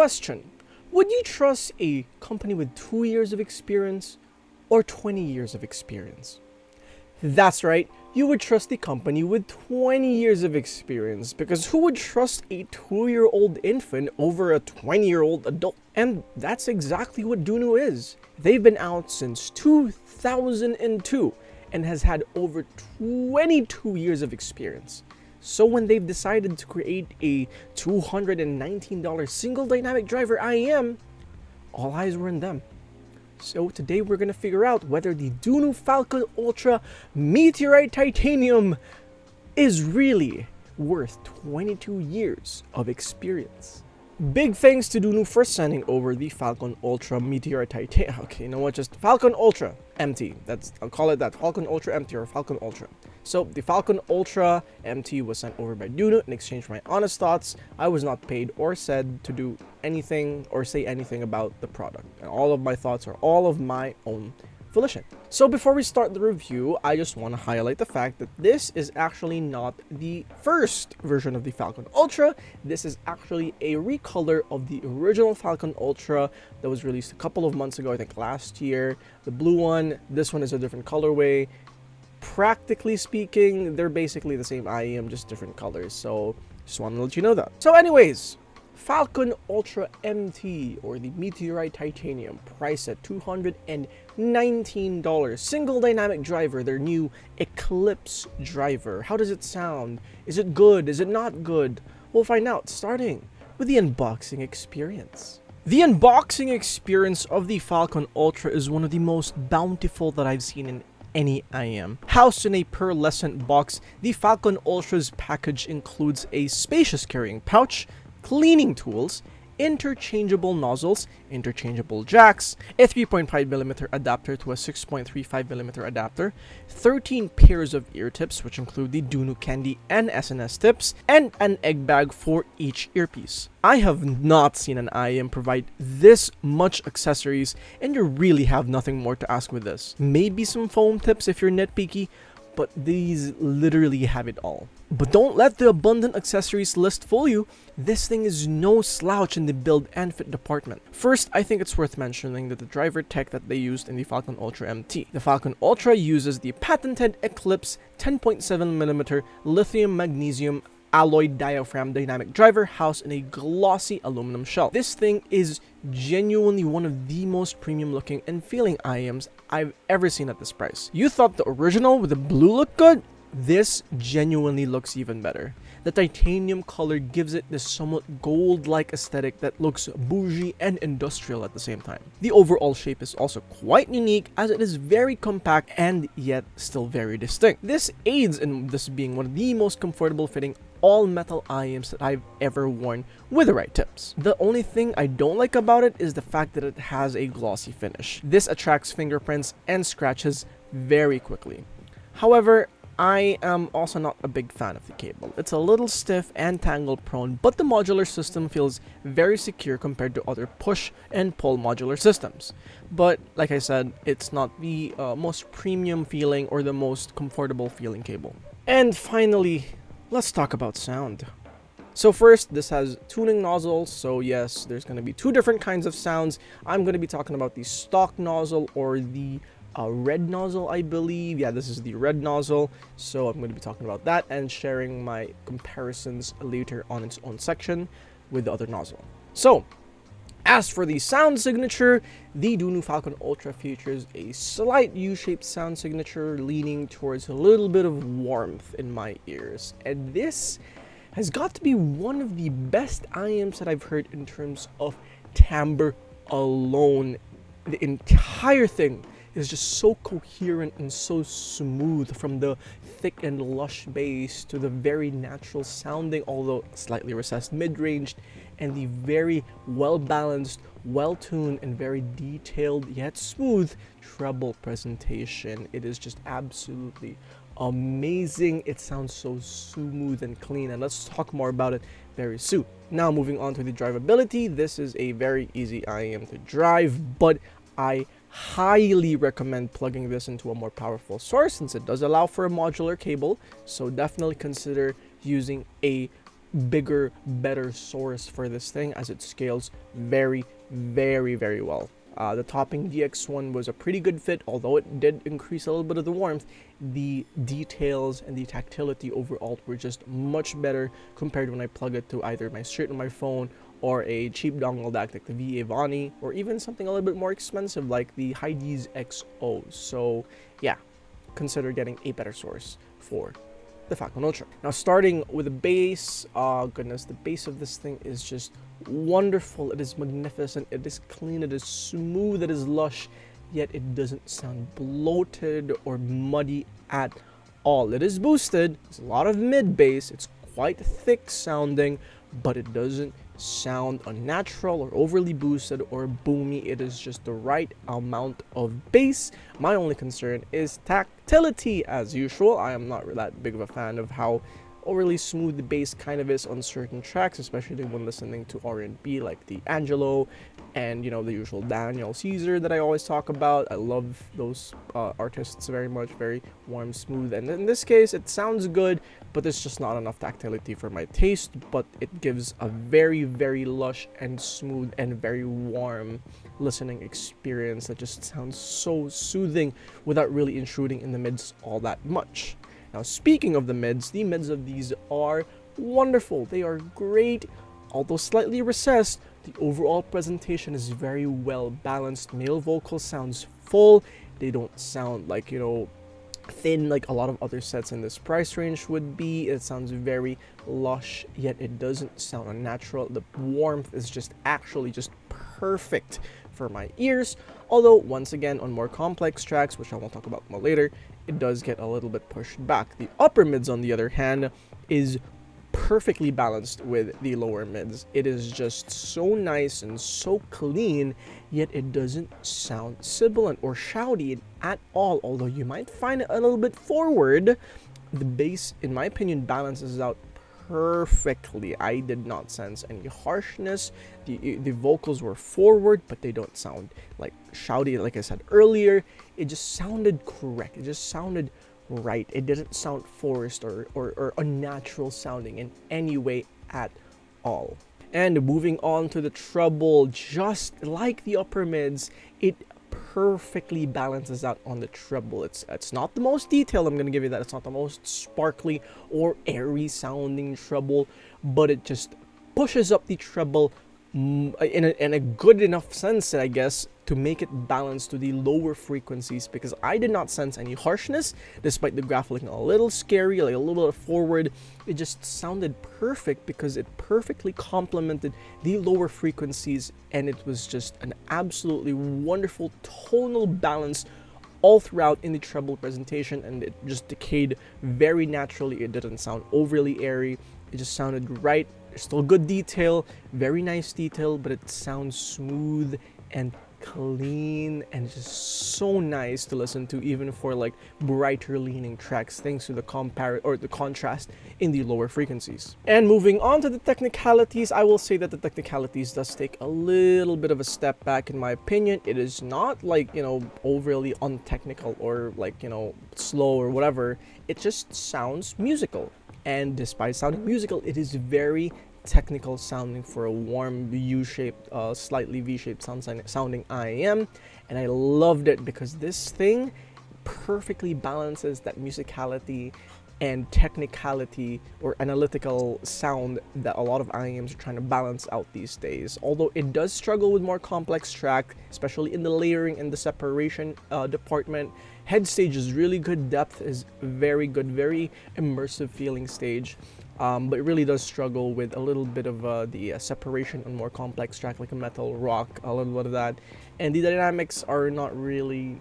Question: would you trust a company with 2 years of experience or 20 years of experience? That's right, you would trust the company with 20 years of experience, because who would trust a 2-year-old infant over a 20-year-old adult? And that's exactly what Dunu is. They've been out since 2002 and has had over 22 years of experience. So when they've decided to create a $219 single dynamic driver IEM, all eyes were on them. So today we're going to figure out whether the Dunu Falcon Ultra Meteorite Titanium is really worth 22 years of experience. Big thanks to Dunu for sending over the Falcon Ultra Meteorite Titanium. Okay, you know what, just Falcon Ultra MT. I'll call it that, Falcon Ultra MT or Falcon Ultra. So the Falcon Ultra MT was sent over by Dunu in exchange for my honest thoughts. I was not paid or said to do anything or say anything about the product. And all of my thoughts are all of my own volition. So before we start the review, I just want to highlight the fact that this is actually not the first version of the Falcon Ultra. This is actually a recolor of the original Falcon Ultra that was released a couple of months ago, I think last year. The blue one, this one is a different colorway. Practically speaking, they're basically the same IEM, just different colors. So just want to let you know that. So anyways, Falcon Ultra MT, or the Meteorite Titanium, priced at $219. Single dynamic driver, their new Eclipse driver. How does it sound? Is it good? Is it not good? We'll find out, starting with the unboxing experience. The unboxing experience of the Falcon Ultra is one of the most bountiful that I've seen in any IEM. Housed in a pearlescent box, the Falcon Ultra's package includes a spacious carrying pouch, cleaning tools, interchangeable nozzles, interchangeable jacks, a 3.5mm adapter to a 6.35mm adapter, 13 pairs of ear tips, which include the Dunu Candy and SNS tips, and an egg bag for each earpiece. I have not seen an IEM provide this much accessories, and you really have nothing more to ask with this. Maybe some foam tips if you're nitpicky, but these literally have it all. But don't let the abundant accessories list fool you. This thing is no slouch in the build and fit department. First, I think it's worth mentioning that the driver tech that they used in the Falcon Ultra MT. The Falcon Ultra uses the patented Eclipse 10.7mm lithium magnesium alloy diaphragm dynamic driver housed in a glossy aluminum shell. This thing is genuinely one of the most premium looking and feeling IEMs I've ever seen at this price. You thought the original with the blue looked good? This genuinely looks even better. The titanium color gives it this somewhat gold-like aesthetic that looks bougie and industrial at the same time. The overall shape is also quite unique, as it is very compact and yet still very distinct. This aids in this being one of the most comfortable fitting all-metal IEMs that I've ever worn with the right tips. The only thing I don't like about it is the fact that it has a glossy finish. This attracts fingerprints and scratches very quickly. However, I am also not a big fan of the cable. It's a little stiff and tangle prone, but the modular system feels very secure compared to other push and pull modular systems. But like I said, it's not the most premium feeling or the most comfortable feeling cable. And finally, let's talk about sound. So first, this has tuning nozzles, so yes, there's going to be two different kinds of sounds. I'm going to be talking about the stock nozzle or the red nozzle, I believe. Yeah, this is the red nozzle, so I'm going to be talking about that and sharing my comparisons later on its own section with the other nozzle. So, as for the sound signature, the Dunu Falcon Ultra features a slight U-shaped sound signature leaning towards a little bit of warmth in my ears, and this has got to be one of the best IEMs that I've heard in terms of timbre alone. The entire thing is just so coherent and so smooth, from the thick and lush bass to the very natural sounding, although slightly recessed mid-range, and the very well-balanced, well-tuned, and very detailed yet smooth treble presentation. It is just absolutely amazing. It sounds so smooth and clean, and let's talk more about it very soon. Now moving on to the drivability, this is a very easy IEM to drive, but I highly recommend plugging this into a more powerful source since it does allow for a modular cable, so definitely consider using a bigger, better source for this thing, as it scales very, very, very well. The topping DX1 was a pretty good fit, although it did increase a little bit of the warmth. The details and the tactility overall were just much better compared to when I plug it to either straight on my phone or a cheap dongle DAC like the VA Vani, or even something a little bit more expensive like the Heidi's XO. So yeah, consider getting a better source for the Falcon Ultra. Now, starting with the bass, goodness, the bass of this thing is just wonderful. It is magnificent, it is clean, it is smooth, it is lush, yet it doesn't sound bloated or muddy at all. It is boosted, there's a lot of mid bass, it's quite thick sounding, but it doesn't sound unnatural or overly boosted or boomy. It is just the right amount of bass. My only concern is tactility. As usual, I am not that big of a fan of how overly smooth the bass kind of is on certain tracks, especially when listening to R&B like the Angelo and, you know, the usual Daniel Caesar that I always talk about. I love those artists very much, very warm, smooth, and in this case it sounds good, but there's just not enough tactility for my taste. But it gives a very, very lush and smooth and very warm listening experience that just sounds so soothing without really intruding in the mids all that much. Now, speaking of the mids of these are wonderful. They are great, although slightly recessed. The overall presentation is very well balanced. Male vocal sounds full. They don't sound like, you know, thin like a lot of other sets in this price range would be. It sounds very lush, yet it doesn't sound unnatural. The warmth is just actually just perfect for my ears. Although, once again, on more complex tracks, which I will talk about more later, it does get a little bit pushed back. The upper mids, on the other hand, is perfectly balanced with the lower mids. It is just so nice and so clean, yet it doesn't sound sibilant or shouty at all. Although you might find it a little bit forward, the bass, in my opinion, balances out perfectly. I did not sense any harshness. The vocals were forward, but they don't sound like shouty. Like I said earlier, it just sounded correct. It just sounded right. It didn't sound forced or unnatural sounding in any way at all. And moving on to the treble, just like the upper mids, it perfectly balances out on the treble. It's not the most detailed, I'm gonna give you that. It's not the most sparkly or airy sounding treble, but it just pushes up the treble in a good enough sense, I guess, to make it balanced to the lower frequencies, because I did not sense any harshness despite the graph looking a little scary, like a little bit forward. It just sounded perfect because it perfectly complemented the lower frequencies, and it was just an absolutely wonderful tonal balance all throughout in the treble presentation, and it just decayed very naturally. It didn't sound overly airy. It just sounded right. There's still good detail, very nice detail, but it sounds smooth and clean and just so nice to listen to, even for like brighter leaning tracks, thanks to the contrast in the lower frequencies. And moving on to the technicalities, I will say that the technicalities does take a little bit of a step back in my opinion. It is not like, you know, overly untechnical or like, you know, slow or whatever. It just sounds musical. And despite sounding musical, it is very technical sounding for a warm U-shaped, slightly V-shaped sounding IEM, and I loved it because this thing perfectly balances that musicality and technicality or analytical sound that a lot of IEMs are trying to balance out these days. Although it does struggle with more complex track, especially in the layering and the separation department. Head stage is really good, depth is very good, very immersive feeling stage. But it really does struggle with a little bit of the separation on more complex track like a metal, rock, a little bit of that. And the dynamics are not really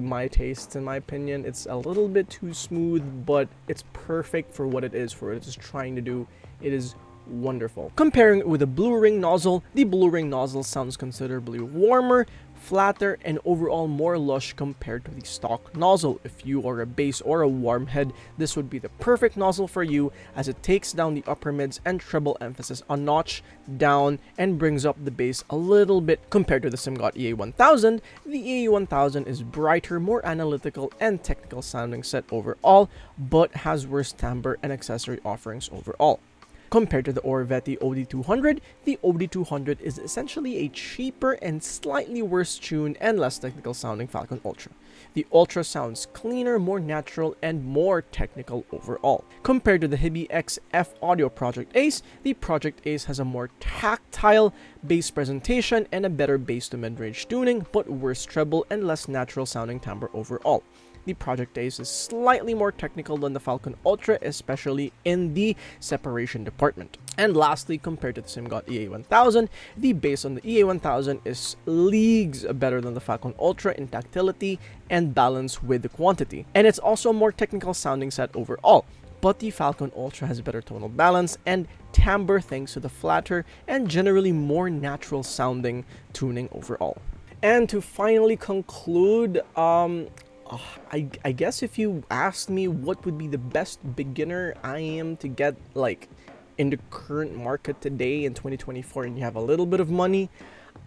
my taste, in my opinion. It's a little bit too smooth, but it's perfect for what it is trying to do. It is wonderful. Comparing it with the Blue Ring nozzle, the Blue Ring nozzle sounds considerably warmer, flatter, and overall more lush compared to the stock nozzle. If you are a bass or a warm head, this would be the perfect nozzle for you, as it takes down the upper mids and treble emphasis a notch down and brings up the bass a little bit. Compared to the SIMGOT EA1000, the EA1000 is brighter, more analytical, and technical sounding set overall, but has worse timbre and accessory offerings overall. Compared to the Orvetti OD200, the OD200 is essentially a cheaper and slightly worse tuned and less technical sounding Falcon Ultra. The Ultra sounds cleaner, more natural, and more technical overall. Compared to the Hibby XF Audio Project Ace, the Project Ace has a more tactile bass presentation and a better bass to mid-range tuning, but worse treble and less natural sounding timbre overall. The Project Ace is slightly more technical than the Falcon Ultra, especially in the separation department. And lastly, compared to the Single DD EA1000, the bass on the EA1000 is leagues better than the Falcon Ultra in tactility and balance with the quantity. And it's also a more technical sounding set overall. But the Falcon Ultra has better tonal balance and timbre thanks to the flatter and generally more natural sounding tuning overall. And to finally conclude, I guess if you asked me what would be the best beginner IEM to get like in the current market today in 2024 and you have a little bit of money,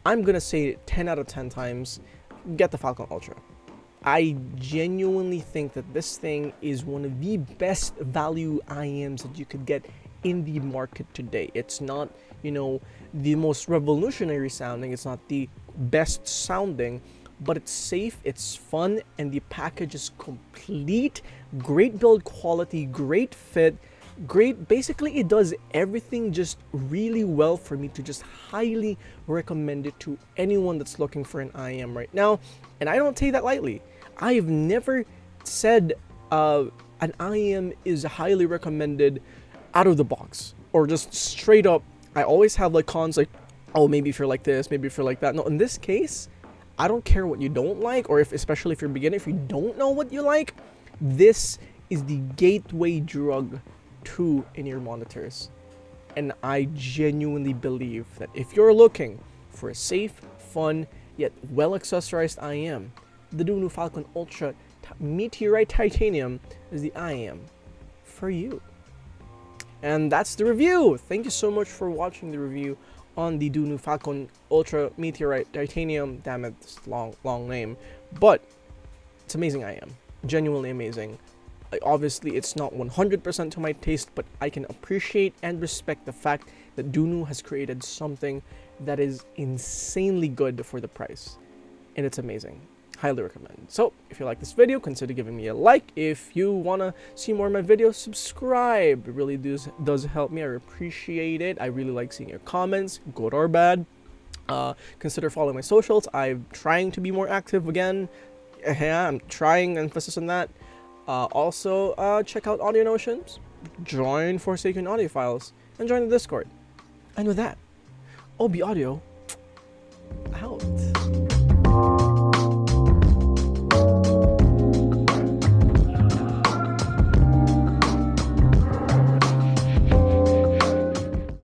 I'm gonna say 10 out of 10 times get the Falcon Ultra. I genuinely think that this thing is one of the best value IEMs that you could get in the market today. It's not, you know, the most revolutionary sounding, it's not the best sounding, but it's safe, it's fun, and the package is complete. Great build quality, great fit, basically it does everything just really well for me to just highly recommend it to anyone that's looking for an IEM right now. And I don't take that lightly. I've never said an IEM is highly recommended out of the box or just straight up. I always have like cons like, oh, maybe if you're like this, maybe if you're like that. No, in this case, I don't care what you don't like, or especially if you're a beginner, if you don't know what you like, this is the gateway drug to in-ear monitors. And I genuinely believe that if you're looking for a safe, fun, yet well-accessorized IEM, the Dunu Falcon Ultra Meteorite Titanium is the IEM for you. And that's the review. Thank you so much for watching the review on the Dunu Falcon Ultra Meteorite Titanium. Damn it, this long name. But it's amazing IEM. Genuinely amazing. Obviously, it's not 100% to my taste, but I can appreciate and respect the fact that Dunu has created something that is insanely good for the price. And it's amazing. Highly recommend. So, if you like this video, consider giving me a like. If you want to see more of my videos, subscribe. It really does help me. I appreciate it. I really like seeing your comments, good or bad. Consider following my socials. I'm trying to be more active again. Yeah, I'm trying, emphasis on that. Also, check out Audio Notions, join Forsaken Audiophiles, and join the Discord. And with that, obodio